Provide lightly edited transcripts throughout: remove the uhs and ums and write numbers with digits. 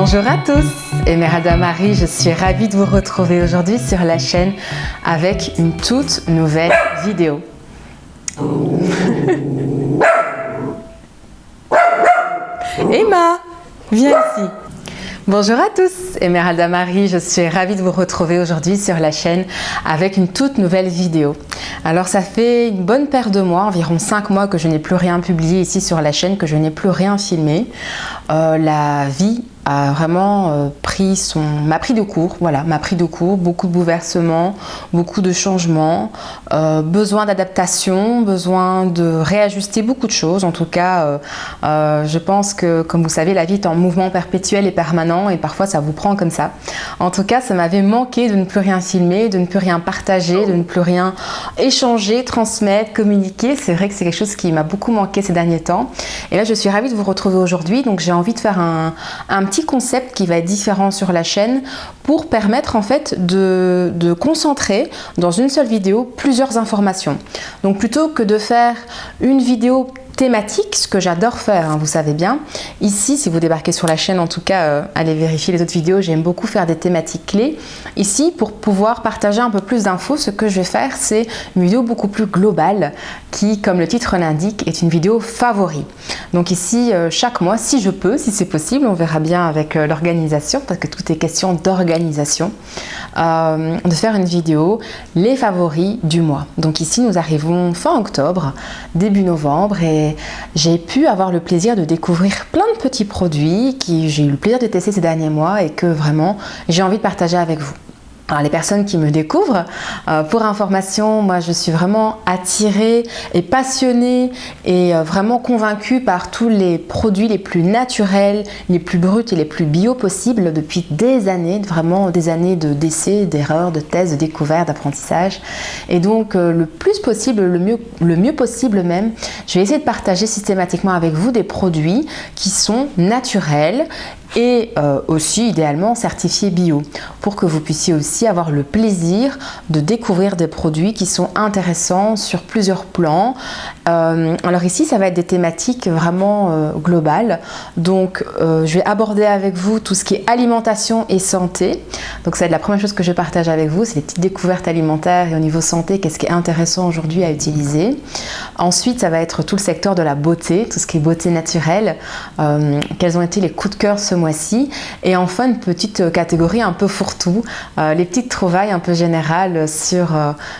Bonjour à tous, Emeralda Marie, je suis ravie de vous retrouver aujourd'hui sur la chaîne avec une toute nouvelle vidéo. Emma, viens ici. Bonjour à tous, Emeralda Marie, je suis ravie de vous retrouver aujourd'hui sur la chaîne avec une toute nouvelle vidéo. Alors ça fait une bonne paire de mois, environ 5 mois que je n'ai plus rien publié ici sur la chaîne, que je n'ai plus rien filmé. La vie a vraiment m'a pris de court, beaucoup de bouleversements, beaucoup de changements, besoin d'adaptation, besoin de réajuster beaucoup de choses. En tout cas, je pense que, comme vous savez, la vie est en mouvement perpétuel et permanent et parfois ça vous prend comme ça. En tout cas, ça m'avait manqué de ne plus rien filmer, de ne plus rien partager, de ne plus rien échanger, transmettre, communiquer. C'est vrai que c'est quelque chose qui m'a beaucoup manqué ces derniers temps. Et là, je suis ravie de vous retrouver aujourd'hui. Donc, j'ai envie de faire un petit concept qui va être différent sur la chaîne pour permettre en fait de concentrer dans une seule vidéo plusieurs informations. Donc plutôt que de faire une vidéo thématique, ce que j'adore faire, hein, vous savez bien. Ici, si vous débarquez sur la chaîne, en tout cas, allez vérifier les autres vidéos, j'aime beaucoup faire des thématiques clés. Ici, pour pouvoir partager un peu plus d'infos, ce que je vais faire, c'est une vidéo beaucoup plus globale qui, comme le titre l'indique, est une vidéo favori. Donc ici, chaque mois, si je peux, si c'est possible, on verra bien avec l'organisation, parce que tout est question d'organisation, de faire une vidéo, les favoris du mois. Donc ici, nous arrivons fin octobre, début novembre, et j'ai pu avoir le plaisir de découvrir plein de petits produits que j'ai eu le plaisir de tester ces derniers mois et que vraiment j'ai envie de partager avec vous. Alors, les personnes qui me découvrent, pour information, moi je suis vraiment attirée et passionnée et vraiment convaincue par tous les produits les plus naturels, les plus bruts et les plus bio possibles depuis des années, vraiment des années d'essais, d'erreurs, de tests, de découvertes, d'apprentissage. Et donc le plus possible, le mieux possible même, je vais essayer de partager systématiquement avec vous des produits qui sont naturels et aussi idéalement certifiés bio pour que vous puissiez aussi avoir le plaisir de découvrir des produits qui sont intéressants sur plusieurs plans. Alors ici ça va être des thématiques vraiment globales, donc je vais aborder avec vous tout ce qui est alimentation et santé. Donc ça va être la première chose que je partage avec vous, c'est les petites découvertes alimentaires et au niveau santé, qu'est-ce qui est intéressant aujourd'hui à utiliser. Ensuite ça va être tout le secteur de la beauté, tout ce qui est beauté naturelle, quels ont été les coups de cœur ce mois-ci, et enfin une petite catégorie un peu fourre-tout, les petites trouvailles un peu générales sur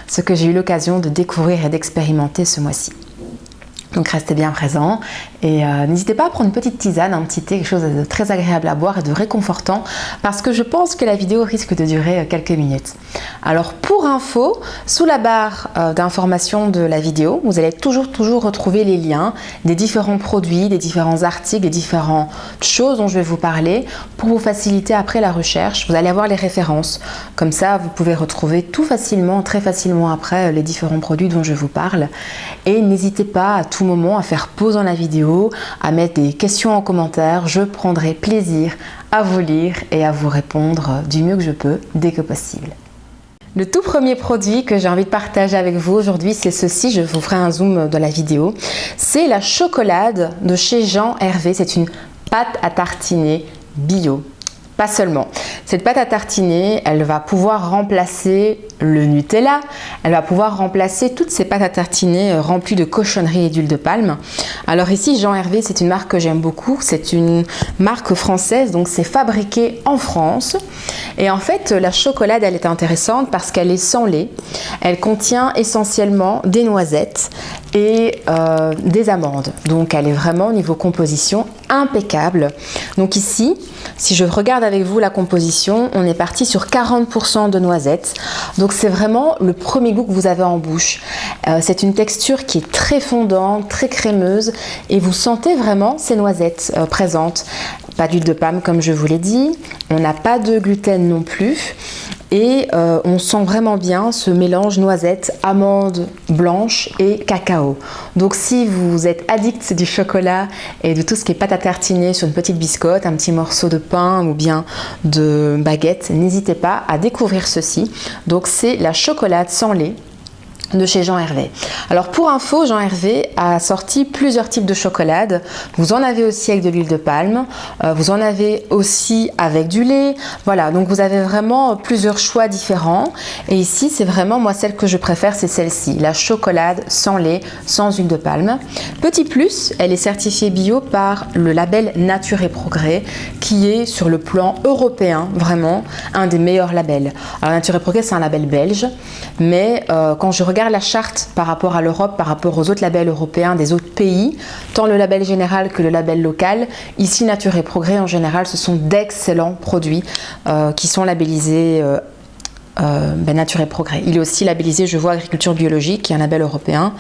ce que j'ai eu l'occasion de découvrir et d'expérimenter ce mois-ci. Donc restez bien présents et n'hésitez pas à prendre une petite tisane, un petit thé, quelque chose de très agréable à boire et de réconfortant parce que je pense que la vidéo risque de durer quelques minutes. Alors pour info, sous la barre d'information de la vidéo, vous allez toujours retrouver les liens des différents produits, des différents articles, des différentes choses dont je vais vous parler pour vous faciliter après la recherche. Vous allez avoir les références. Comme ça, vous pouvez retrouver tout facilement, très facilement après les différents produits dont je vous parle. Et n'hésitez pas à tout moment à faire pause dans la vidéo, à mettre des questions en commentaire. Je prendrai plaisir à vous lire et à vous répondre du mieux que je peux dès que possible. Le tout premier produit que j'ai envie de partager avec vous aujourd'hui, c'est ceci, je vous ferai un zoom dans la vidéo. C'est la Chocolade de chez Jean Hervé, c'est une pâte à tartiner bio. Pas seulement. Cette pâte à tartiner, elle va pouvoir remplacer le Nutella, elle va pouvoir remplacer toutes ces pâtes à tartiner remplies de cochonneries et d'huile de palme. Alors ici, Jean Hervé, c'est une marque que j'aime beaucoup, c'est une marque française, donc c'est fabriqué en France. Et en fait, la chocolade, elle est intéressante parce qu'elle est sans lait, elle contient essentiellement des noisettes et des amandes. Donc elle est vraiment au niveau composition impeccable. Donc ici, si je regarde avec vous la composition, on est parti sur 40% de noisettes. Donc c'est vraiment le premier goût que vous avez en bouche. C'est une texture qui est très fondante, très crémeuse et vous sentez vraiment ces noisettes présentes. Pas d'huile de palme comme je vous l'ai dit, on n'a pas de gluten non plus. Et on sent vraiment bien ce mélange noisette, amandes blanches et cacao. Donc si vous êtes addict du chocolat et de tout ce qui est pâte à tartiner sur une petite biscotte, un petit morceau de pain ou bien de baguette, n'hésitez pas à découvrir ceci. Donc c'est la chocolade sans lait. de chez Jean Hervé. Alors pour info, Jean Hervé a sorti plusieurs types de chocolat. Vous en avez aussi avec de l'huile de palme, vous en avez aussi avec du lait. Voilà, donc vous avez vraiment plusieurs choix différents. Et ici, c'est vraiment, moi, celle que je préfère, c'est celle-ci, la chocolate sans lait, sans huile de palme. Petit plus, elle est certifiée bio par le label Nature et Progrès, qui est sur le plan européen, vraiment, un des meilleurs labels. Alors Nature et Progrès, c'est un label belge, mais quand je regarde la charte par rapport à l'Europe, par rapport aux autres labels européens des autres pays, tant le label général que le label local, ici Nature et Progrès en général, ce sont d'excellents produits qui sont labellisés Nature et Progrès. Il est aussi labellisé, je vois, Agriculture biologique, qui est un label européen.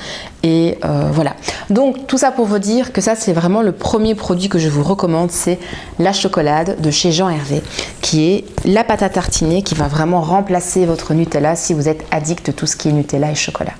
Et voilà. Donc tout ça pour vous dire que ça, c'est vraiment le premier produit que je vous recommande, c'est la chocolate de chez Jean Hervé, qui est la pâte à tartiner qui va vraiment remplacer votre Nutella si vous êtes addict de tout ce qui est Nutella et chocolat.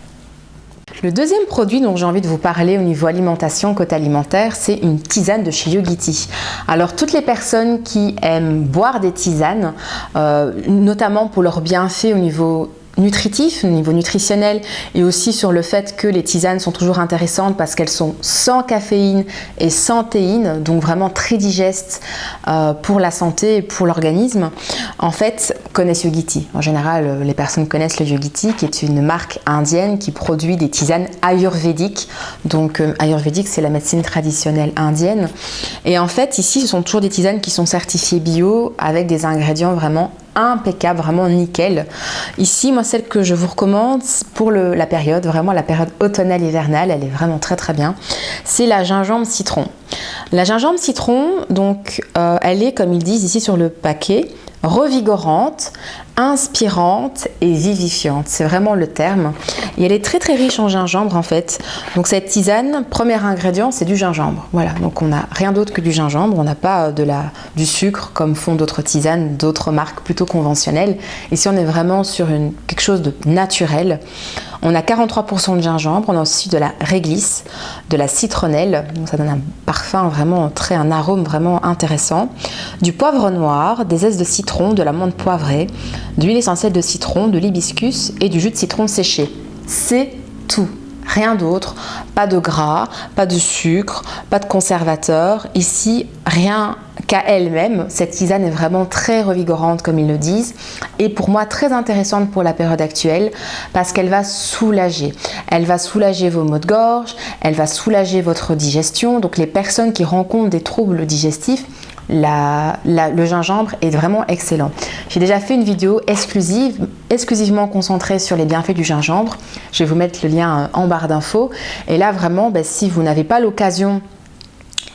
Le deuxième produit dont j'ai envie de vous parler au niveau alimentation, côté alimentaire, c'est une tisane de chez Yogiti. Alors toutes les personnes qui aiment boire des tisanes, notamment pour leurs bienfaits au niveau nutritif, au niveau nutritionnel, et aussi sur le fait que les tisanes sont toujours intéressantes parce qu'elles sont sans caféine et sans théine, donc vraiment très digestes pour la santé et pour l'organisme. En fait, connaissent Yogiti. En général, les personnes connaissent le Yogiti, qui est une marque indienne qui produit des tisanes ayurvédiques. Donc ayurvédique, c'est la médecine traditionnelle indienne. Et en fait, ici, ce sont toujours des tisanes qui sont certifiées bio avec des ingrédients vraiment impeccable, vraiment nickel. Ici, moi, celle que je vous recommande pour la période, vraiment la période automnale-hivernale, elle est vraiment très très bien, c'est la gingembre citron. La gingembre citron, donc, elle est, comme ils disent ici sur le paquet, revigorante, inspirante et vivifiante. C'est vraiment le terme. Et elle est très très riche en gingembre en fait. Donc cette tisane, premier ingrédient, c'est du gingembre. Voilà, donc on n'a rien d'autre que du gingembre. On n'a pas du sucre comme font d'autres tisanes, d'autres marques plutôt conventionnelles. Ici on est vraiment sur quelque chose de naturel. On a 43% de gingembre, on a aussi de la réglisse, de la citronnelle, donc ça donne un parfum vraiment un arôme vraiment intéressant, du poivre noir, des zestes de citron, de la menthe poivrée, de l'huile essentielle de citron, de l'hibiscus et du jus de citron séché. C'est tout. Rien d'autre, pas de gras, pas de sucre, pas de conservateur. Ici, rien qu'à elle-même. Cette tisane est vraiment très revigorante, comme ils le disent, et pour moi très intéressante pour la période actuelle parce qu'elle va soulager. Elle va soulager vos maux de gorge, elle va soulager votre digestion. Donc les personnes qui rencontrent des troubles digestifs, le gingembre est vraiment excellent. J'ai déjà fait une vidéo exclusivement concentrée sur les bienfaits du gingembre. Je vais vous mettre le lien en barre d'infos. Et là vraiment, si vous n'avez pas l'occasion,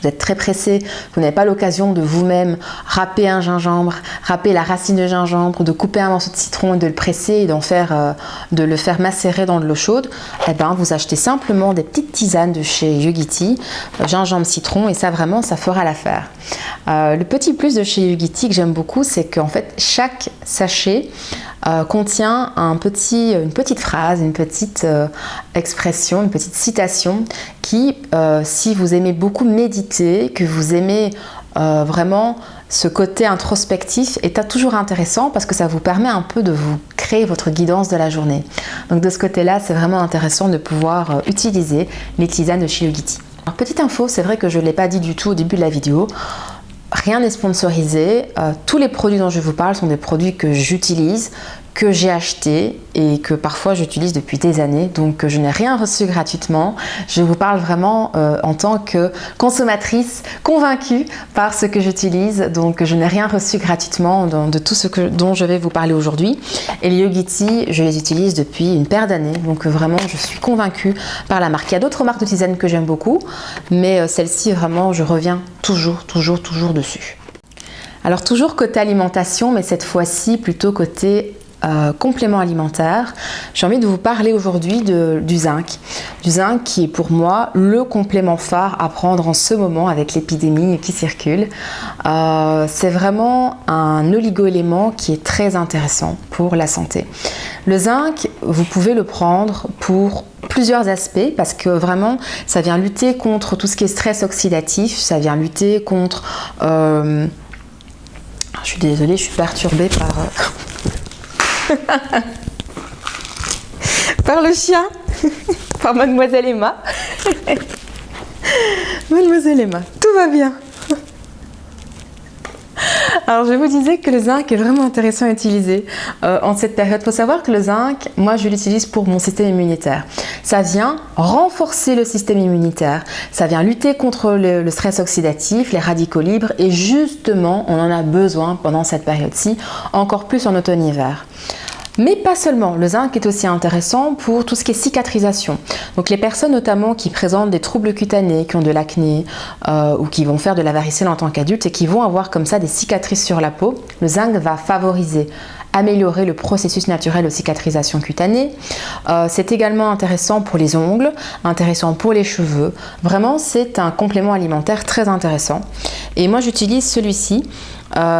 vous êtes très pressé, vous n'avez pas l'occasion de vous-même râper un gingembre, râper la racine de gingembre, de couper un morceau de citron et de le presser et de le faire macérer dans de l'eau chaude, eh ben, vous achetez simplement des petites tisanes de chez Yogiti, gingembre citron, et ça vraiment, ça fera l'affaire. Le petit plus de chez Yogiti que j'aime beaucoup, c'est qu'en fait, chaque sachet contient une petite phrase, une petite expression, une petite citation qui, si vous aimez beaucoup méditer, que vous aimez vraiment ce côté introspectif, est toujours intéressant parce que ça vous permet un peu de vous créer votre guidance de la journée. Donc de ce côté-là, c'est vraiment intéressant de pouvoir utiliser les tisanes de chez Yogiti. Alors petite info, c'est vrai que je ne l'ai pas dit du tout au début de la vidéo, rien n'est sponsorisé, tous les produits dont je vous parle sont des produits que j'utilise, que j'ai acheté et que parfois j'utilise depuis des années, donc je n'ai rien reçu gratuitement. Je vous parle vraiment en tant que consommatrice convaincue par ce que j'utilise, donc je n'ai rien reçu gratuitement de tout ce dont je vais vous parler aujourd'hui. Et les Yogiti, je les utilise depuis une paire d'années, donc vraiment je suis convaincue par la marque. Il y a d'autres marques de tisanes que j'aime beaucoup, mais celle-ci vraiment je reviens toujours dessus. Alors toujours côté alimentation, mais cette fois-ci plutôt côté complément alimentaire, j'ai envie de vous parler aujourd'hui du zinc. Du zinc qui est pour moi le complément phare à prendre en ce moment avec l'épidémie qui circule. C'est vraiment un oligo-élément qui est très intéressant pour la santé. Le zinc, vous pouvez le prendre pour plusieurs aspects parce que vraiment ça vient lutter contre tout ce qui est stress oxydatif, ça vient lutter contre... je suis désolée, je suis perturbée par le chien, par Mademoiselle Emma. Mademoiselle Emma, tout va bien. Alors je vous disais que le zinc est vraiment intéressant à utiliser en cette période. Il faut savoir que le zinc, moi je l'utilise pour mon système immunitaire. Ça vient renforcer le système immunitaire, ça vient lutter contre le stress oxydatif, les radicaux libres et justement on en a besoin pendant cette période-ci, encore plus en automne-hiver. Mais pas seulement, le zinc est aussi intéressant pour tout ce qui est cicatrisation. Donc les personnes notamment qui présentent des troubles cutanés, qui ont de l'acné ou qui vont faire de la varicelle en tant qu'adultes et qui vont avoir comme ça des cicatrices sur la peau, le zinc va favoriser, améliorer le processus naturel de cicatrisation cutanée. C'est également intéressant pour les ongles, intéressant pour les cheveux. Vraiment, c'est un complément alimentaire très intéressant. Et moi, j'utilise celui-ci.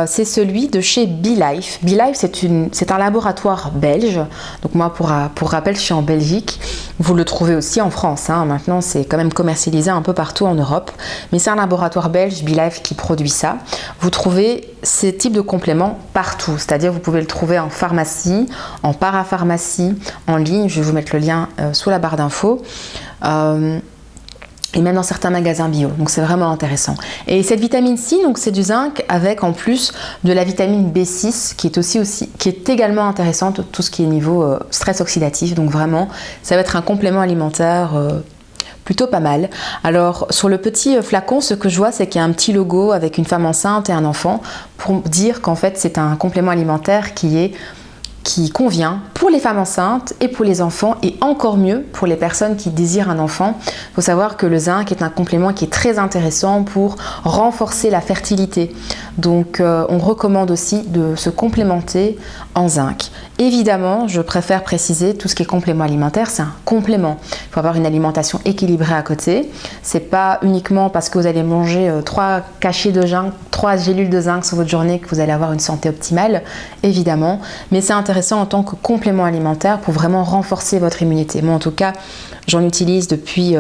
C'est celui de chez BeLife. BeLife, c'est un laboratoire belge. Donc moi, pour rappel, je suis en Belgique. Vous le trouvez aussi en France. Hein. Maintenant, c'est quand même commercialisé un peu partout en Europe. Mais c'est un laboratoire belge, BeLife, qui produit ça. Vous trouvez ces types de compléments partout. C'est-à-dire, vous pouvez le trouver en pharmacie, en parapharmacie, en ligne. Je vais vous mettre le lien sous la barre d'infos. Et même dans certains magasins bio, donc c'est vraiment intéressant. Et cette vitamine C, donc c'est du zinc avec en plus de la vitamine B6 qui est également intéressante, tout ce qui est niveau stress oxydatif. Donc vraiment, ça va être un complément alimentaire plutôt pas mal. Alors sur le petit flacon, ce que je vois, c'est qu'il y a un petit logo avec une femme enceinte et un enfant pour dire qu'en fait c'est un complément alimentaire qui convient pour les femmes enceintes et pour les enfants et encore mieux pour les personnes qui désirent un enfant. Il faut savoir que le zinc est un complément qui est très intéressant pour renforcer la fertilité. Donc on recommande aussi de se complémenter en zinc. Évidemment, je préfère préciser tout ce qui est complément alimentaire, c'est un complément. Il faut avoir une alimentation équilibrée à côté. C'est pas uniquement parce que vous allez manger 3 cachets de zinc, 3 gélules de zinc sur votre journée que vous allez avoir une santé optimale, évidemment. Mais c'est intéressant en tant que complément alimentaire pour vraiment renforcer votre immunité. Moi, en tout cas, j'en utilise depuis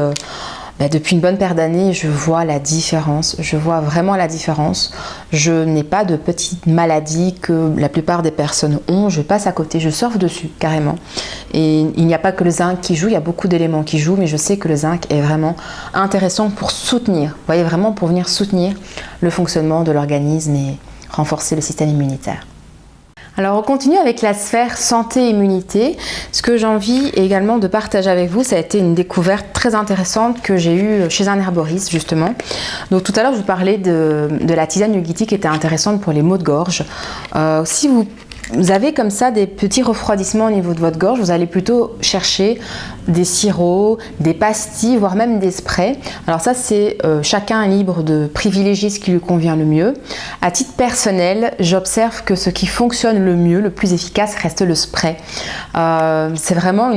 une bonne paire d'années. Je vois la différence. Je vois vraiment la différence. Je n'ai pas de petites maladies que la plupart des personnes ont. Je passe à côté, je surfe dessus carrément. Et il n'y a pas que le zinc qui joue, il y a beaucoup d'éléments qui jouent, mais je sais que le zinc est vraiment intéressant pour soutenir. Vous voyez, vraiment pour venir soutenir le fonctionnement de l'organisme et renforcer le système immunitaire. Alors on continue avec la sphère santé-immunité. Ce que j'ai envie également de partager avec vous, ça a été une découverte très intéressante que j'ai eue chez un herboriste justement. Donc tout à l'heure je vous parlais de la tisane Yu-Gi-Ti qui était intéressante pour les maux de gorge. Si vous avez comme ça des petits refroidissements au niveau de votre gorge, vous allez plutôt chercher des sirops, des pastilles, voire même des sprays. Alors ça, c'est chacun est libre de privilégier ce qui lui convient le mieux. À titre personnel, j'observe que ce qui fonctionne le mieux, le plus efficace, reste le spray. C'est vraiment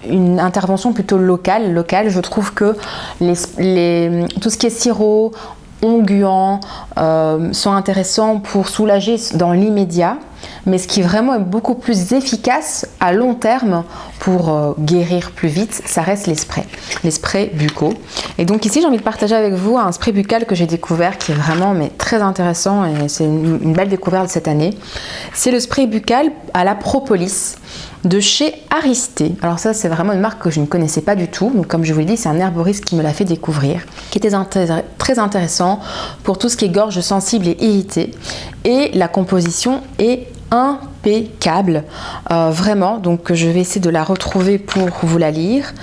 une intervention plutôt locale. Je trouve que tout ce qui est sirop, onguents sont intéressants pour soulager dans l'immédiat, mais ce qui vraiment est beaucoup plus efficace à long terme pour guérir plus vite, ça reste les sprays buccaux. Et donc ici j'ai envie de partager avec vous un spray buccal que j'ai découvert qui est vraiment très intéressant et c'est une belle découverte de cette année. C'est le spray buccal à la propolis de chez Aristé. Alors ça c'est vraiment une marque que je ne connaissais pas du tout, donc comme je vous l'ai dit c'est un herboriste qui me l'a fait découvrir, qui était très intéressant pour tout ce qui est gorge sensible et irritée, et la composition est impeccable, vraiment. Donc je vais essayer de la retrouver pour vous la lire.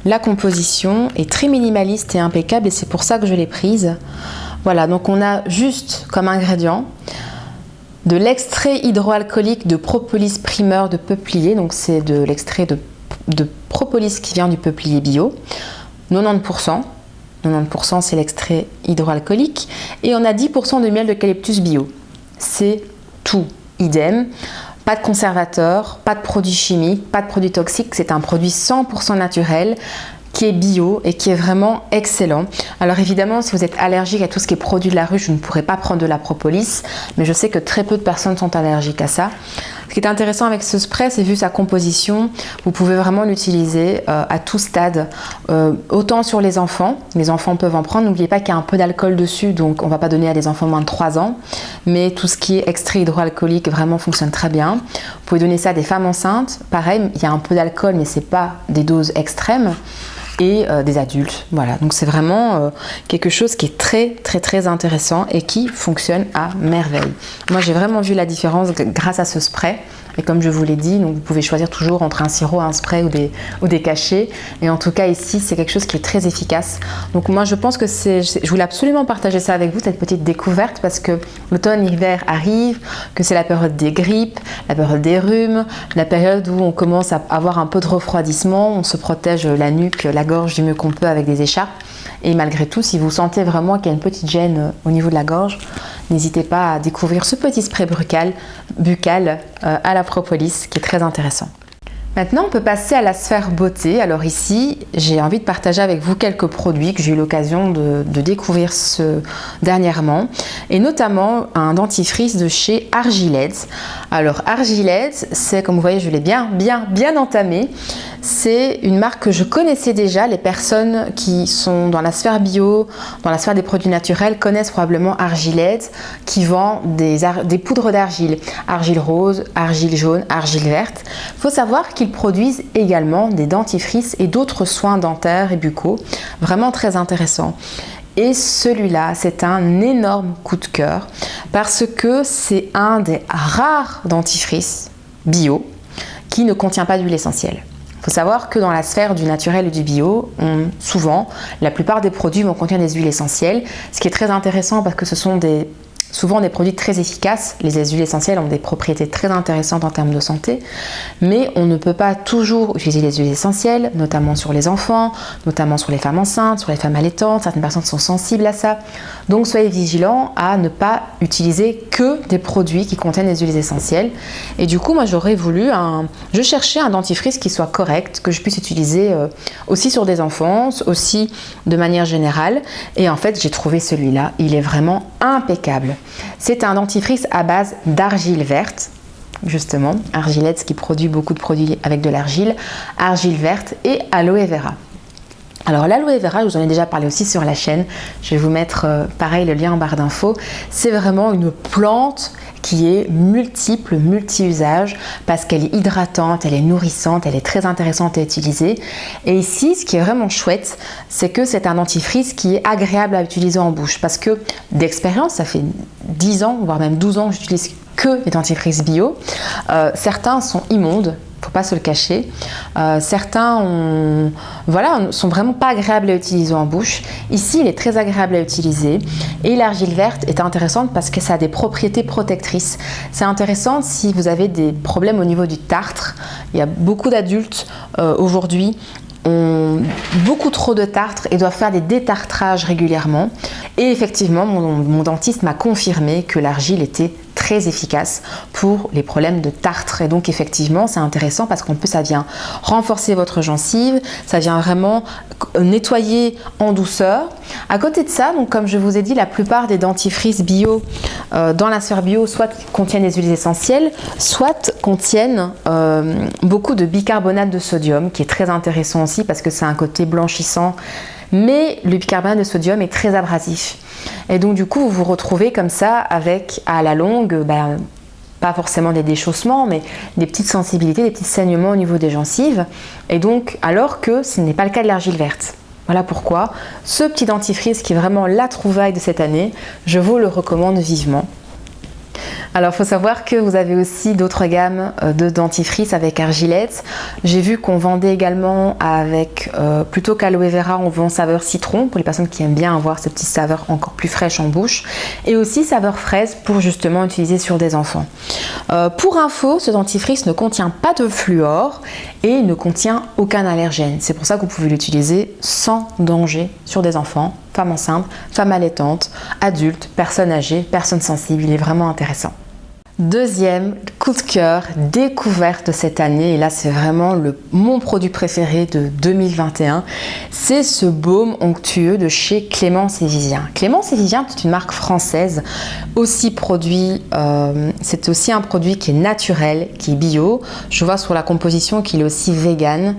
La composition est très minimaliste et impeccable et c'est pour ça que je l'ai prise. Voilà, donc on a juste comme ingrédient de l'extrait hydroalcoolique de propolis primeur de peuplier, donc c'est de l'extrait de propolis qui vient du peuplier bio, 90%. 90% c'est l'extrait hydroalcoolique et on a 10% de miel d'eucalyptus bio. C'est tout. Idem, pas de conservateur, pas de produits chimiques, pas de produits toxiques, c'est un produit 100% naturel qui est bio et qui est vraiment excellent. Alors évidemment, si vous êtes allergique à tout ce qui est produit de la ruche, vous ne pourrez pas prendre de la propolis, mais je sais que très peu de personnes sont allergiques à ça. Ce qui est intéressant avec ce spray, c'est vu sa composition, vous pouvez vraiment l'utiliser à tout stade, autant sur les enfants peuvent en prendre. N'oubliez pas qu'il y a un peu d'alcool dessus, donc on ne va pas donner à des enfants moins de 3 ans, mais tout ce qui est extrait hydroalcoolique vraiment fonctionne très bien. Vous pouvez donner ça à des femmes enceintes, pareil, il y a un peu d'alcool, mais ce n'est pas des doses extrêmes. Et des adultes, voilà, donc c'est vraiment quelque chose qui est très intéressant et qui fonctionne à merveille. Moi j'ai vraiment vu la différence grâce à ce spray, et comme je vous l'ai dit, donc vous pouvez choisir toujours entre un sirop, un spray ou des cachets, et en tout cas ici c'est quelque chose qui est très efficace. Donc moi je pense que je voulais absolument partager ça avec vous, cette petite découverte, parce que l'automne-hiver arrive, que c'est la période des grippes, la période des rhumes, la période où on commence à avoir un peu de refroidissement, on se protège la nuque, la gorge du mieux qu'on peut avec des écharpes. Et malgré tout, si vous sentez vraiment qu'il y a une petite gêne au niveau de la gorge, n'hésitez pas à découvrir ce petit spray buccal à la propolis qui est très intéressant. Maintenant, on peut passer à la sphère beauté. Alors ici, j'ai envie de partager avec vous quelques produits que j'ai eu l'occasion de découvrir dernièrement, et notamment un dentifrice de chez Argilèse. Alors Argilèse, c'est, comme vous voyez, je l'ai bien entamé. C'est une marque que je connaissais déjà. Les personnes qui sont dans la sphère bio, dans la sphère des produits naturels, connaissent probablement Argilèse, qui vend des poudres d'argile. Argile rose, argile jaune, argile verte. Il faut savoir qu'ils produisent également des dentifrices et d'autres soins dentaires et buccaux. Vraiment très intéressants. Et celui-là, c'est un énorme coup de cœur parce que c'est un des rares dentifrices bio qui ne contient pas d'huile essentielle. Il faut savoir que dans la sphère du naturel et du bio, souvent, la plupart des produits vont contenir des huiles essentielles, ce qui est très intéressant parce que ce sont souvent des produits très efficaces. Les huiles essentielles ont des propriétés très intéressantes en termes de santé, mais on ne peut pas toujours utiliser les huiles essentielles, notamment sur les enfants, notamment sur les femmes enceintes, sur les femmes allaitantes. Certaines personnes sont sensibles à ça. Donc soyez vigilants à ne pas utiliser que des produits qui contiennent des huiles essentielles. Et du coup, moi je cherchais un dentifrice qui soit correct, que je puisse utiliser aussi sur des enfants, aussi de manière générale. Et en fait, j'ai trouvé celui-là. Il est vraiment impeccable. C'est un dentifrice à base d'argile verte, justement, Argilèse qui produit beaucoup de produits avec de l'argile, argile verte et aloe vera. Alors l'aloe vera, je vous en ai déjà parlé aussi sur la chaîne, je vais vous mettre pareil le lien en barre d'infos. C'est vraiment une plante qui est multi-usage parce qu'elle est hydratante, elle est nourrissante, elle est très intéressante à utiliser. Et ici, ce qui est vraiment chouette, c'est que c'est un dentifrice qui est agréable à utiliser en bouche parce que d'expérience, ça fait 10 ans, voire même 12 ans que j'utilise que des dentifrices bio. Certains sont immondes. Faut pas se le cacher. Certains sont vraiment pas agréables à utiliser en bouche. Ici, il est très agréable à utiliser. Et l'argile verte est intéressante parce que ça a des propriétés protectrices. C'est intéressant si vous avez des problèmes au niveau du tartre. Il y a beaucoup d'adultes aujourd'hui ont beaucoup trop de tartre et doivent faire des détartrages régulièrement. Et effectivement, mon dentiste m'a confirmé que l'argile était très efficace pour les problèmes de tartre. Et donc effectivement, c'est intéressant parce qu'en plus, ça vient renforcer votre gencive, ça vient vraiment nettoyer en douceur. À côté de ça, donc comme je vous ai dit, la plupart des dentifrices bio dans la sphère bio, soit contiennent des huiles essentielles, soit contiennent beaucoup de bicarbonate de sodium, qui est très intéressant aussi parce que c'est un côté blanchissant. Mais le bicarbonate de sodium est très abrasif. Et donc du coup, vous vous retrouvez comme ça avec, à la longue, pas forcément des déchaussements, mais des petites sensibilités, des petits saignements au niveau des gencives. Et donc, alors que ce n'est pas le cas de l'argile verte. Voilà pourquoi ce petit dentifrice qui est vraiment la trouvaille de cette année, je vous le recommande vivement. Alors, il faut savoir que vous avez aussi d'autres gammes de dentifrice avec Argilèse. J'ai vu qu'on vendait également avec, plutôt qu'aloe vera, on vend saveur citron pour les personnes qui aiment bien avoir cette petite saveur encore plus fraîche en bouche. Et aussi saveur fraise pour justement utiliser sur des enfants. Pour info, ce dentifrice ne contient pas de fluor et ne contient aucun allergène. C'est pour ça que vous pouvez l'utiliser sans danger sur des enfants, femmes enceintes, femmes allaitantes, adultes, personnes âgées, personnes sensibles. Il est vraiment intéressant. Deuxième coup de cœur, découverte de cette année, et là c'est vraiment mon produit préféré de 2021, c'est ce baume onctueux de chez Clémence et Vivien. Clémence et Vivien, c'est une marque française, c'est aussi un produit qui est naturel, qui est bio. Je vois sur la composition qu'il est aussi vegan.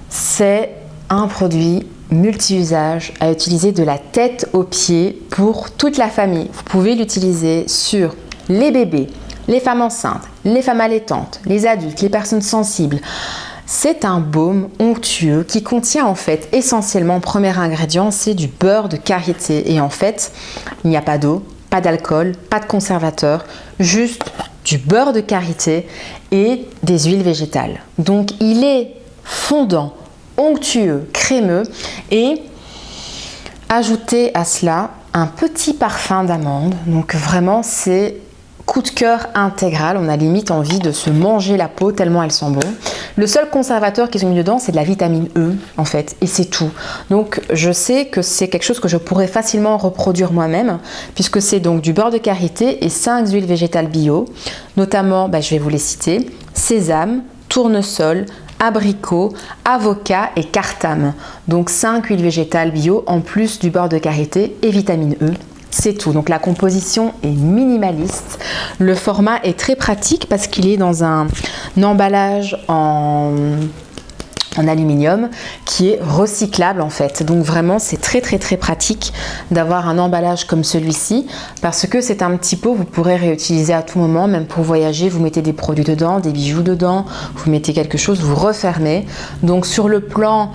C'est un produit multi-usage à utiliser de la tête aux pieds pour toute la famille. Vous pouvez l'utiliser sur les bébés, les femmes enceintes, les femmes allaitantes, les adultes, les personnes sensibles. C'est un baume onctueux qui contient en fait essentiellement, premier ingrédient, c'est du beurre de karité. Et en fait, il n'y a pas d'eau, pas d'alcool, pas de conservateur, juste du beurre de karité et des huiles végétales. Donc il est fondant, onctueux, crémeux, et ajouter à cela un petit parfum d'amande. Donc vraiment c'est coup de cœur intégral, on a limite envie de se manger la peau tellement elles sont bonnes. Le seul conservateur qu'ils ont mis dedans, c'est de la vitamine E en fait, et c'est tout. Donc je sais que c'est quelque chose que je pourrais facilement reproduire moi-même, puisque c'est donc du beurre de karité et 5 huiles végétales bio, notamment, je vais vous les citer, sésame, tournesol, abricot, avocat et cartame. Donc 5 huiles végétales bio en plus du beurre de karité et vitamine E. C'est tout. Donc la composition est minimaliste. Le format est très pratique parce qu'il est dans un emballage en aluminium qui est recyclable en fait. Donc vraiment c'est très pratique d'avoir un emballage comme celui-ci, parce que c'est un petit pot, vous pourrez réutiliser à tout moment, même pour voyager, vous mettez des produits dedans, des bijoux dedans, vous mettez quelque chose, vous refermez. Donc sur le plan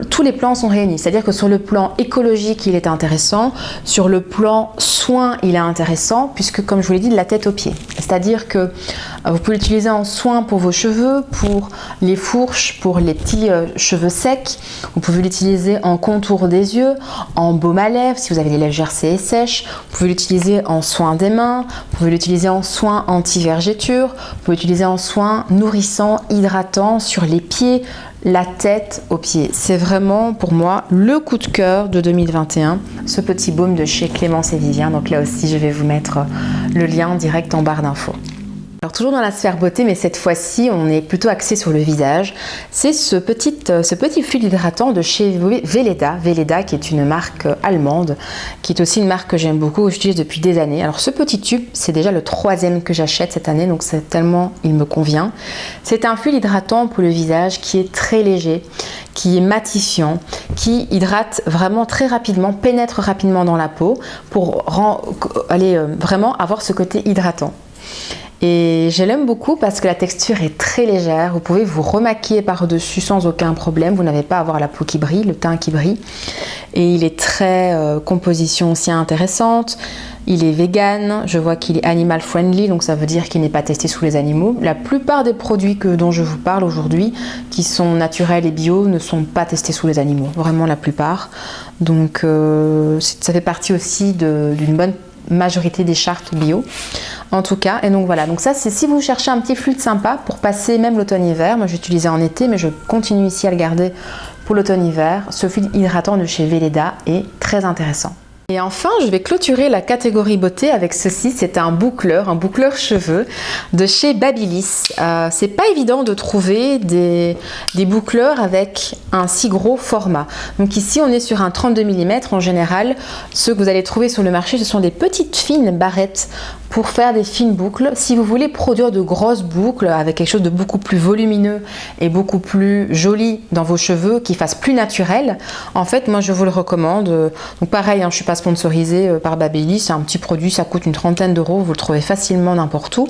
tous les plans sont réunis, c'est-à-dire que sur le plan écologique, il est intéressant, sur le plan soin, il est intéressant, puisque comme je vous l'ai dit, de la tête aux pieds. C'est-à-dire que vous pouvez l'utiliser en soin pour vos cheveux, pour les fourches, pour les petits cheveux secs. Vous pouvez l'utiliser en contour des yeux, en baume à lèvres, si vous avez les lèvres gercées et sèches. Vous pouvez l'utiliser en soin des mains, vous pouvez l'utiliser en soin anti-vergéture, vous pouvez l'utiliser en soin nourrissant, hydratant sur les pieds, la tête aux pieds. C'est vraiment pour moi le coup de cœur de 2021, ce petit baume de chez Clémence et Vivien. Donc là aussi je vais vous mettre le lien direct en barre d'infos. Alors toujours dans la sphère beauté, mais cette fois-ci on est plutôt axé sur le visage, c'est ce petit fluide hydratant de chez Weleda qui est une marque allemande, qui est aussi une marque que j'aime beaucoup, que j'utilise depuis des années. Alors ce petit tube, c'est déjà le 3e que j'achète cette année, donc c'est tellement il me convient. C'est un fluide hydratant pour le visage qui est très léger, qui est matifiant, qui hydrate vraiment très rapidement, pénètre rapidement dans la peau pour vraiment avoir ce côté hydratant. Et je l'aime beaucoup parce que la texture est très légère, vous pouvez vous remaquiller par-dessus sans aucun problème, vous n'avez pas à avoir la peau qui brille, le teint qui brille. Et il est très composition aussi intéressante, il est vegan, je vois qu'il est animal friendly, donc ça veut dire qu'il n'est pas testé sous les animaux. La plupart des produits dont je vous parle aujourd'hui, qui sont naturels et bio, ne sont pas testés sous les animaux, vraiment la plupart. Donc ça fait partie aussi d'une bonne majorité des chartes bio en tout cas. Et donc voilà, donc ça c'est si vous cherchez un petit fluide sympa pour passer même l'automne-hiver. Moi j'utilisais en été mais je continue ici à le garder pour l'automne-hiver. Ce fluide hydratant de chez Weleda est très intéressant. Et enfin, je vais clôturer la catégorie beauté avec ceci, c'est un boucleur cheveux de chez Babyliss. C'est pas évident de trouver des boucleurs avec un si gros format. Donc ici, on est sur un 32 mm. En général, ceux que vous allez trouver sur le marché, ce sont des petites fines barrettes pour faire des fines boucles. Si vous voulez produire de grosses boucles avec quelque chose de beaucoup plus volumineux et beaucoup plus joli dans vos cheveux, qui fasse plus naturel, en fait, moi je vous le recommande. Donc pareil, je suis pas sponsorisée par Babyliss, c'est un petit produit, ça coûte une 30aine d'euros, vous le trouvez facilement n'importe où.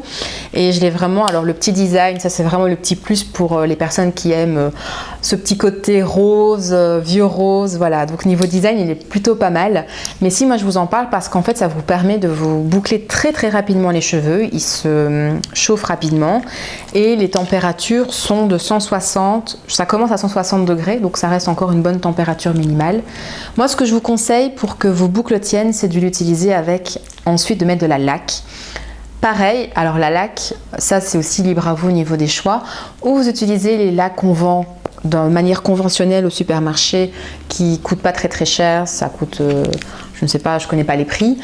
Et je l'ai vraiment, alors le petit design, ça c'est vraiment le petit plus pour les personnes qui aiment ce petit côté rose, vieux rose, voilà. Donc niveau design, il est plutôt pas mal. Mais si moi je vous en parle parce qu'en fait, ça vous permet de vous boucler très rapidement les cheveux, ils se chauffent rapidement et les températures sont de 160, ça commence à 160 degrés, donc ça reste encore une bonne température minimale. Moi, ce que je vous conseille pour que vos boucles tiennent, c'est de l'utiliser avec, ensuite de mettre de la laque. Pareil, alors la laque, ça c'est aussi libre à vous au niveau des choix, ou vous utilisez les lacs qu'on vend de manière conventionnelle au supermarché qui coûte pas très cher, ça coûte je ne sais pas, je ne connais pas les prix,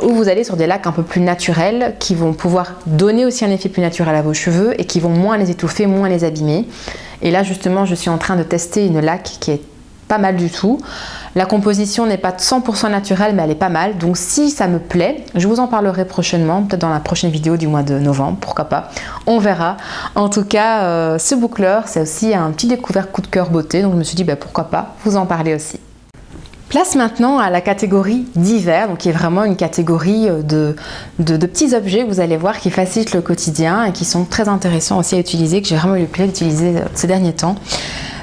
ou vous allez sur des lacs un peu plus naturels qui vont pouvoir donner aussi un effet plus naturel à vos cheveux et qui vont moins les étouffer, moins les abîmer. Et là justement, je suis en train de tester une laque qui est pas mal du tout. La composition n'est pas 100% naturelle, mais elle est pas mal. Donc si ça me plaît, je vous en parlerai prochainement, peut-être dans la prochaine vidéo du mois de novembre, pourquoi pas. On verra. En tout cas, ce boucleur, c'est aussi un petit découvert coup de cœur beauté. Donc je me suis dit, pourquoi pas vous en parler aussi. Place maintenant à la catégorie d'hiver, donc qui est vraiment une catégorie de petits objets, vous allez voir, qui facilitent le quotidien et qui sont très intéressants aussi à utiliser, que j'ai vraiment eu le plaisir d'utiliser ces derniers temps.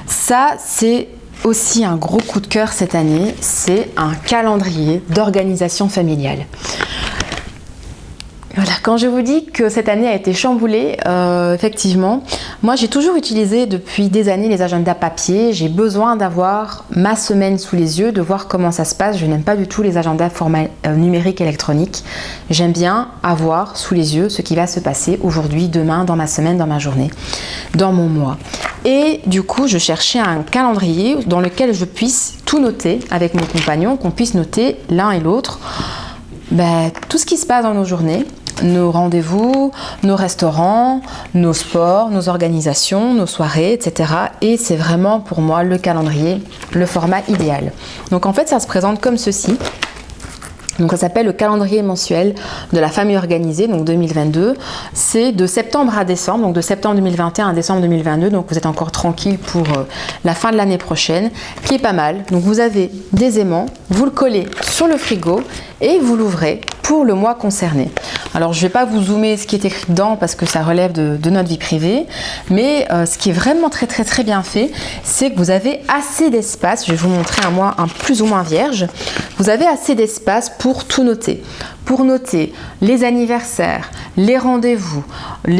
Ça, c'est aussi un gros coup de cœur cette année, c'est un calendrier d'organisation familiale. Voilà, quand je vous dis que cette année a été chamboulée, effectivement, moi j'ai toujours utilisé depuis des années les agendas papier. J'ai besoin d'avoir ma semaine sous les yeux, de voir comment ça se passe. Je n'aime pas du tout les agendas format numérique électronique. J'aime bien avoir sous les yeux ce qui va se passer aujourd'hui, demain, dans ma semaine, dans ma journée, dans mon mois. Et du coup, je cherchais un calendrier dans lequel je puisse tout noter avec mon compagnon, qu'on puisse noter l'un et l'autre tout ce qui se passe dans nos journées, nos rendez-vous, nos restaurants, nos sports, nos organisations, nos soirées, etc. Et c'est vraiment pour moi le calendrier, le format idéal. Donc en fait, ça se présente comme ceci. Donc ça s'appelle le calendrier mensuel de la famille organisée, donc 2022. C'est de septembre à décembre, donc de septembre 2021 à décembre 2022. Donc vous êtes encore tranquille pour la fin de l'année prochaine, qui est pas mal. Donc vous avez des aimants, vous le collez sur le frigo et vous l'ouvrez pour le mois concerné. Alors je ne vais pas vous zoomer ce qui est écrit dedans parce que ça relève de notre vie privée, mais ce qui est vraiment très bien fait, c'est que vous avez assez d'espace. Je vais vous montrer un plus ou moins vierge. Vous avez assez d'espace pour tout noter. Pour noter les anniversaires, les rendez-vous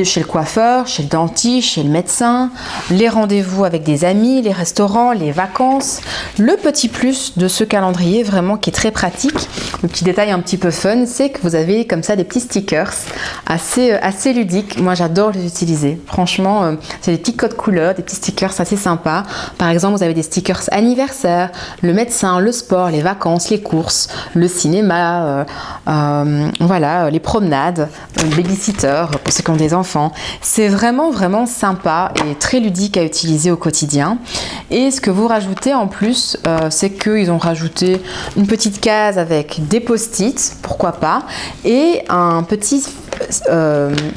chez le coiffeur, chez le dentiste, chez le médecin, les rendez-vous avec des amis, les restaurants, les vacances. Le petit plus de ce calendrier vraiment qui est très pratique, le petit détail un petit peu fun, c'est que vous avez comme ça des petits stickers assez ludiques. Moi j'adore les utiliser. Franchement, c'est des petits codes couleurs, des petits stickers assez sympas. Par exemple, vous avez des stickers anniversaire, le médecin, le sport, les vacances, les courses, le cinéma, voilà, les promenades, le babysitter pour ceux qui ont des enfants. C'est vraiment sympa et très ludique à utiliser au quotidien. Et ce que vous rajoutez en plus, c'est qu'ils ont rajouté une petite case avec des post-it, pourquoi pas, et un petit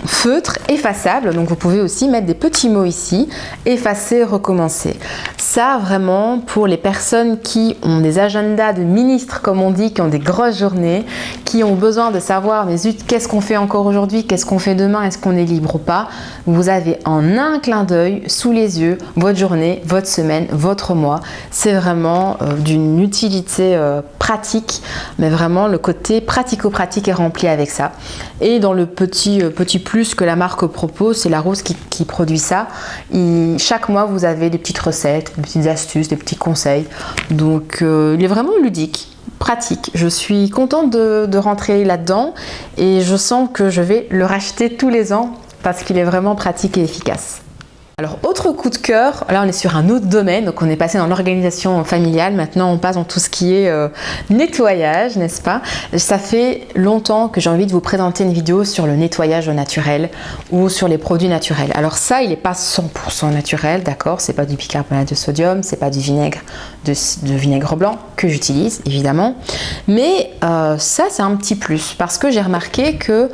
feutre effaçable. Donc vous pouvez aussi mettre des petits mots ici, effacer, recommencer. Ça vraiment pour les personnes qui ont des agendas de ministres comme on dit, qui ont des grosses journées, qui ont besoin de savoir mais zut, qu'est-ce qu'on fait encore aujourd'hui, qu'est-ce qu'on fait demain, est-ce qu'on est libre ou pas. Vous avez en un clin d'œil sous les yeux votre journée, votre semaine, votre mois. C'est vraiment d'une utilité pratique, mais vraiment le côté pratico-pratique est rempli avec ça. Et dans le petit plus que la marque propose, c'est Larousse qui produit ça. Chaque mois, vous avez des petites recettes, des petites astuces, des petits conseils. Donc, il est vraiment ludique, pratique. Je suis contente de rentrer là-dedans et je sens que je vais le racheter tous les ans parce qu'il est vraiment pratique et efficace. Alors, autre coup de cœur, là on est sur un autre domaine, donc on est passé dans l'organisation familiale, maintenant on passe dans tout ce qui est nettoyage, n'est-ce pas? Ça fait longtemps que j'ai envie de vous présenter une vidéo sur le nettoyage au naturel ou sur les produits naturels. Alors ça, il n'est pas 100% naturel, d'accord? C'est pas du bicarbonate de sodium, c'est pas du vinaigre de vinaigre blanc que j'utilise, évidemment. Mais ça, c'est un petit plus parce que j'ai remarqué que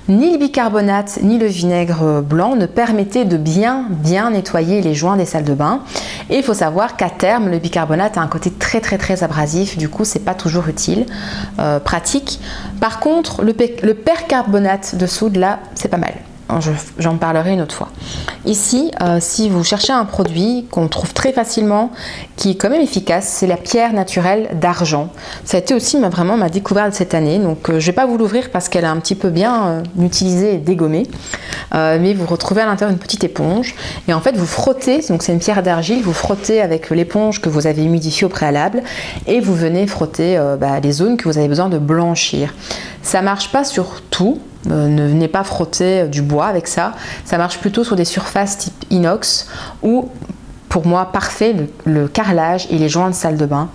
ni le bicarbonate ni le vinaigre blanc ne permettaient de bien nettoyer les joints des salles de bain. Et il faut savoir qu'à terme, le bicarbonate a un côté très abrasif, du coup, c'est pas toujours utile, pratique. Par contre, le percarbonate de soude, là, c'est pas mal. J'en parlerai une autre fois. Ici, si vous cherchez un produit qu'on trouve très facilement, qui est quand même efficace, c'est la pierre naturelle d'argent. Ça a été aussi vraiment ma découverte de cette année. Donc, je ne vais pas vous l'ouvrir parce qu'elle est un petit peu bien utilisée et dégommée. Mais vous retrouvez à l'intérieur une petite éponge. Et en fait, vous frottez, donc c'est une pierre d'argile, vous frottez avec l'éponge que vous avez humidifiée au préalable et vous venez frotter les zones que vous avez besoin de blanchir. Ça ne marche pas sur tout. Ne venez pas frotter du bois avec ça. Ça marche plutôt sur des surfaces type inox ou pour moi parfait le carrelage et les joints de salle de bain.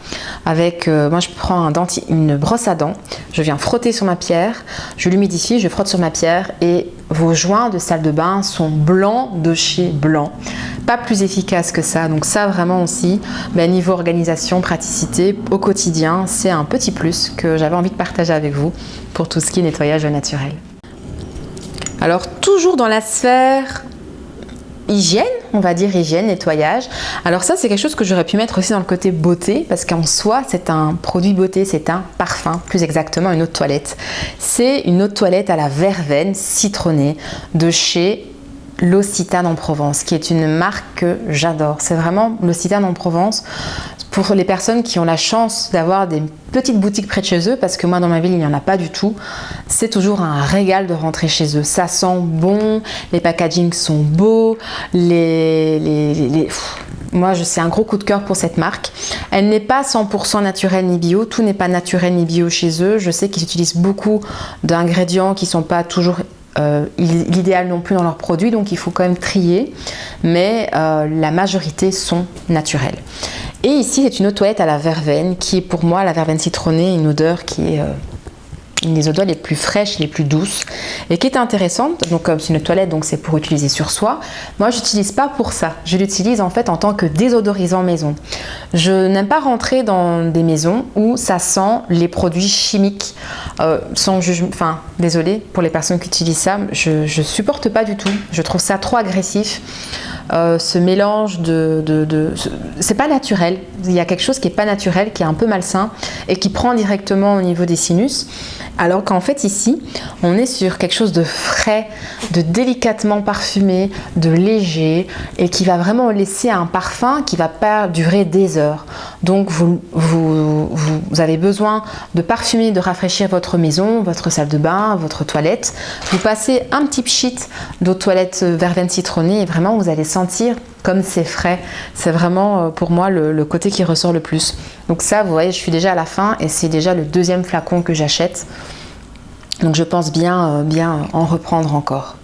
Avec, moi je prends une brosse à dents, je viens frotter sur ma pierre, je l'humidifie, je frotte sur ma pierre et vos joints de salle de bain sont blancs de chez blanc. Pas plus efficace que ça. Donc ça vraiment aussi, niveau organisation, praticité au quotidien, c'est un petit plus que j'avais envie de partager avec vous pour tout ce qui est nettoyage naturel. Alors toujours dans la sphère hygiène, on va dire hygiène, nettoyage. Alors ça, c'est quelque chose que j'aurais pu mettre aussi dans le côté beauté, parce qu'en soi, c'est un produit beauté, c'est un parfum, plus exactement une eau de toilette. C'est une eau de toilette à la verveine citronnée de chez L'Occitane en Provence, qui est une marque que j'adore. C'est vraiment L'Occitane en Provence pour les personnes qui ont la chance d'avoir des petites boutiques près de chez eux, parce que moi dans ma ville il n'y en a pas du tout. C'est toujours un régal de rentrer chez eux. Ça sent bon, les packagings sont beaux, moi c'est un gros coup de cœur pour cette marque. Elle n'est pas 100% naturelle ni bio, tout n'est pas naturel ni bio chez eux. Je sais qu'ils utilisent beaucoup d'ingrédients qui ne sont pas toujours l'idéal non plus dans leurs produits, donc il faut quand même trier, mais la majorité sont naturels. Et ici c'est une eau de toilette à la verveine qui est pour moi, la verveine citronnée, une odeur qui est une des odeurs les plus fraîches, les plus douces et qui est intéressante. Donc comme c'est une toilette, donc c'est pour utiliser sur soi. Moi je n'utilise pas pour ça, je l'utilise en fait en tant que désodorisant maison. Je n'aime pas rentrer dans des maisons où ça sent les produits chimiques sans jugement. Enfin désolée pour les personnes qui utilisent ça, je supporte pas du tout, je trouve ça trop agressif. Ce mélange c'est pas naturel, il y a quelque chose qui est pas naturel, qui est un peu malsain et qui prend directement au niveau des sinus, alors qu'en fait ici on est sur quelque chose de frais, de délicatement parfumé, de léger et qui va vraiment laisser un parfum qui va pas durer des heures. Donc vous avez besoin de parfumer, de rafraîchir votre maison, votre salle de bain, votre toilette. Vous passez un petit pchit d'eau de toilette verveine citronnée et vraiment vous allez sentir comme c'est frais. C'est vraiment pour moi le côté qui ressort le plus. Donc ça, vous voyez, je suis déjà à la fin et c'est déjà le deuxième flacon que j'achète. Donc je pense bien en reprendre encore.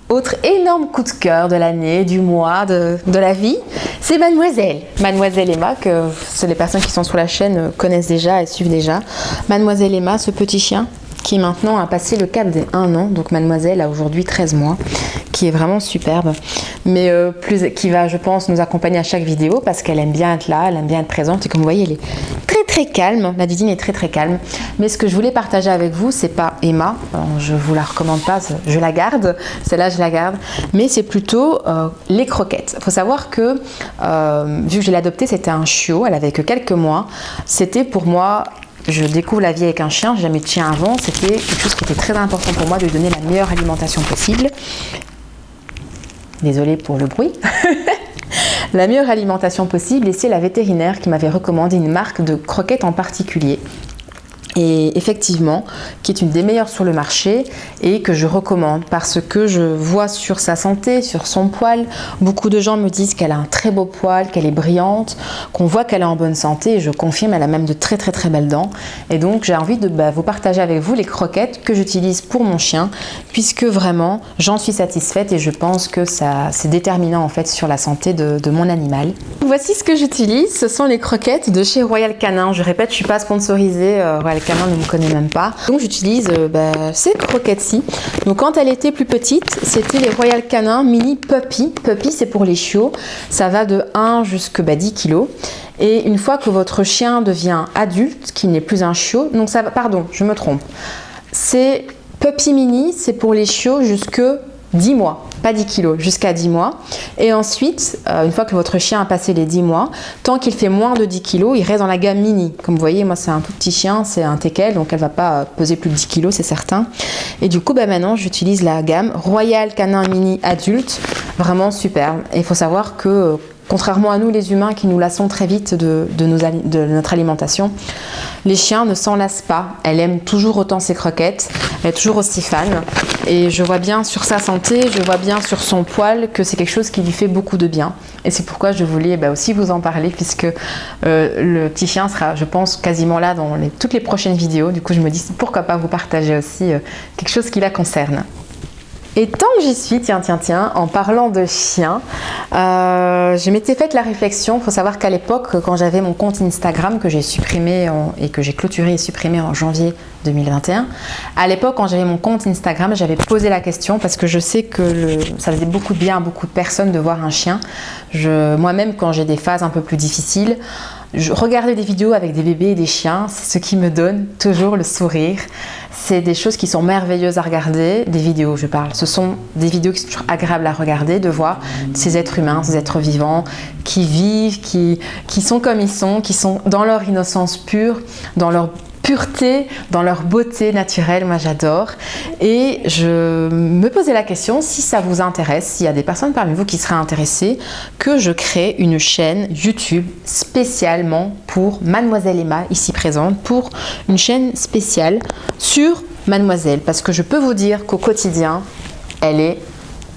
Autre énorme coup de cœur de l'année, du mois, de la vie, c'est Mademoiselle. Mademoiselle Emma, que les personnes qui sont sur la chaîne connaissent déjà et suivent déjà. Mademoiselle Emma, ce petit chien qui maintenant a passé le cap des 1 an. Donc Mademoiselle a aujourd'hui 13 mois, qui est vraiment superbe. Mais qui va, je pense, nous accompagner à chaque vidéo parce qu'elle aime bien être là, elle aime bien être présente. Et comme vous voyez, elle est très très calme. La Didine est très très calme. Mais ce que je voulais partager avec vous, c'est pas Emma. Je vous la recommande pas, je la garde. Celle-là, je la garde. Mais c'est plutôt les croquettes. Il faut savoir que, vu que je l'ai adoptée, c'était un chiot. Elle avait que quelques mois. C'était pour moi... Je découvre la vie avec un chien, j'ai jamais eu de chien avant, c'était quelque chose qui était très important pour moi de lui donner la meilleure alimentation possible. Désolée pour le bruit. La meilleure alimentation possible, et c'est la vétérinaire qui m'avait recommandé une marque de croquettes en particulier. Et effectivement, qui est une des meilleures sur le marché et que je recommande parce que je vois sur sa santé, sur son poil, beaucoup de gens me disent qu'elle a un très beau poil, qu'elle est brillante, qu'on voit qu'elle est en bonne santé et je confirme, elle a même de très très très belles dents. Et donc j'ai envie de vous partager avec vous les croquettes que j'utilise pour mon chien puisque vraiment j'en suis satisfaite et je pense que c'est déterminant en fait sur la santé de mon animal. Voici ce que j'utilise, ce sont les croquettes de chez Royal Canin. Je répète, je ne suis pas sponsorisée, Royal Canin ne me connaît même pas. Donc j'utilise ces croquettes-ci. Donc quand elle était plus petite, c'était les Royal Canin Mini Puppy. Puppy, c'est pour les chiots. Ça va de 1 jusqu'à 10 kg. Et une fois que votre chien devient adulte, qu'il n'est plus un chiot, donc ça va, pardon, je me trompe. C'est Puppy Mini, c'est pour les chiots jusque 10 mois, pas 10 kilos, jusqu'à 10 mois. Et ensuite, une fois que votre chien a passé les 10 mois, tant qu'il fait moins de 10 kilos, il reste dans la gamme mini. Comme vous voyez, moi c'est un tout petit chien, c'est un teckel, donc elle va pas peser plus de 10 kilos, c'est certain. Et du coup, maintenant, j'utilise la gamme Royal Canin Mini Adulte, vraiment superbe. Et il faut savoir que, contrairement à nous les humains qui nous lassons très vite de notre alimentation, les chiens ne s'en lassent pas. Elle aime toujours autant ses croquettes, elle est toujours aussi fan. Et je vois bien sur sa santé, je vois bien sur son poil que c'est quelque chose qui lui fait beaucoup de bien. Et c'est pourquoi je voulais aussi vous en parler puisque le petit chien sera, je pense, quasiment là dans toutes les prochaines vidéos. Du coup, je me dis pourquoi pas vous partager aussi quelque chose qui la concerne. Et tant que j'y suis, tiens, en parlant de chiens, je m'étais faite la réflexion. Il faut savoir qu'à l'époque, quand j'avais mon compte Instagram que j'ai supprimé et que j'ai clôturé et supprimé en janvier 2021, à l'époque, quand j'avais mon compte Instagram, j'avais posé la question parce que je sais que ça faisait beaucoup de bien à beaucoup de personnes de voir un chien. Moi-même, quand j'ai des phases un peu plus difficiles, je regardais des vidéos avec des bébés et des chiens, c'est ce qui me donne toujours le sourire. C'est des choses qui sont merveilleuses à regarder, des vidéos je parle. Ce sont des vidéos qui sont toujours agréables à regarder, de voir ces êtres humains, ces êtres vivants qui vivent, qui sont comme ils sont, qui sont dans leur innocence pure, dans leur pureté, dans leur beauté naturelle, moi j'adore. Et je me posais la question, si ça vous intéresse, s'il y a des personnes parmi vous qui seraient intéressées, que je crée une chaîne YouTube spécialement pour Mademoiselle Emma, ici présente, pour une chaîne spéciale sur Mademoiselle. Parce que je peux vous dire qu'au quotidien, elle est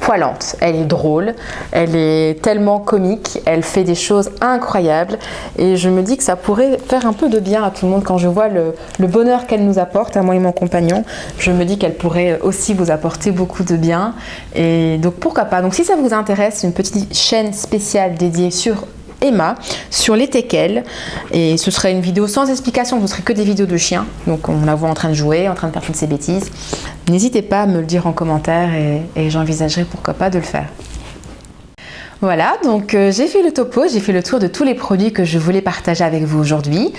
poilante, elle est drôle, elle est tellement comique, elle fait des choses incroyables et je me dis que ça pourrait faire un peu de bien à tout le monde quand je vois le bonheur qu'elle nous apporte, à moi et mon compagnon. Je me dis qu'elle pourrait aussi vous apporter beaucoup de bien et donc pourquoi pas. Donc si ça vous intéresse, une petite chaîne spéciale dédiée sur Emma, sur les teckels, et ce serait une vidéo sans explication, ce serait que des vidéos de chiens, donc on la voit en train de jouer, en train de faire toutes ces bêtises. N'hésitez pas à me le dire en commentaire et j'envisagerai pourquoi pas de le faire. Voilà, donc j'ai fait le topo, j'ai fait le tour de tous les produits que je voulais partager avec vous aujourd'hui.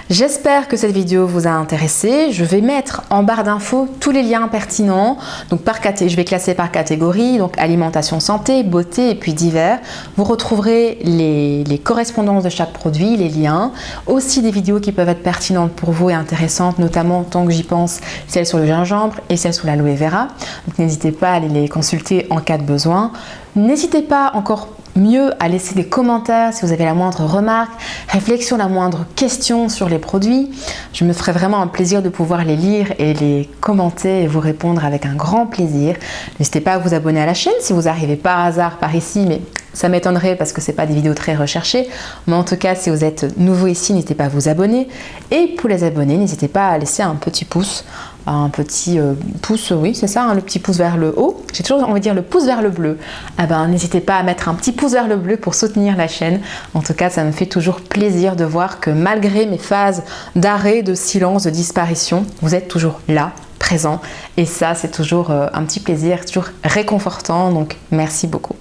J'espère que cette vidéo vous a intéressé. Je vais mettre en barre d'infos tous les liens pertinents. Donc je vais classer par catégorie, donc alimentation santé, beauté et puis divers. Vous retrouverez les correspondances de chaque produit, les liens. Aussi des vidéos qui peuvent être pertinentes pour vous et intéressantes, notamment tant que j'y pense, celles sur le gingembre et celles sur l'aloe vera. Donc n'hésitez pas à aller les consulter en cas de besoin. N'hésitez pas encore mieux à laisser des commentaires si vous avez la moindre remarque, réflexion, la moindre question sur les produits. Je me ferai vraiment un plaisir de pouvoir les lire et les commenter et vous répondre avec un grand plaisir. N'hésitez pas à vous abonner à la chaîne si vous arrivez par hasard par ici, mais ça m'étonnerait parce que ce n'est pas des vidéos très recherchées. Mais en tout cas, si vous êtes nouveau ici, n'hésitez pas à vous abonner. Et pour les abonnés, n'hésitez pas à laisser un petit pouce. Un petit pouce, oui c'est ça, hein, le petit pouce vers le haut. J'ai toujours envie de dire le pouce vers le bleu. Ah ben, n'hésitez pas à mettre un petit pouce vers le bleu pour soutenir la chaîne. En tout cas, ça me fait toujours plaisir de voir que malgré mes phases d'arrêt, de silence, de disparition, vous êtes toujours là, présent. Et ça, c'est toujours un petit plaisir, toujours réconfortant. Donc, merci beaucoup.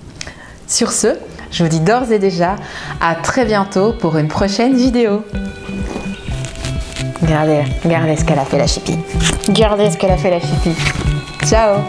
Sur ce, je vous dis d'ores et déjà à très bientôt pour une prochaine vidéo. Regardez ce qu'elle a fait la chipie. Regardez ce qu'elle a fait la chipie. Ciao!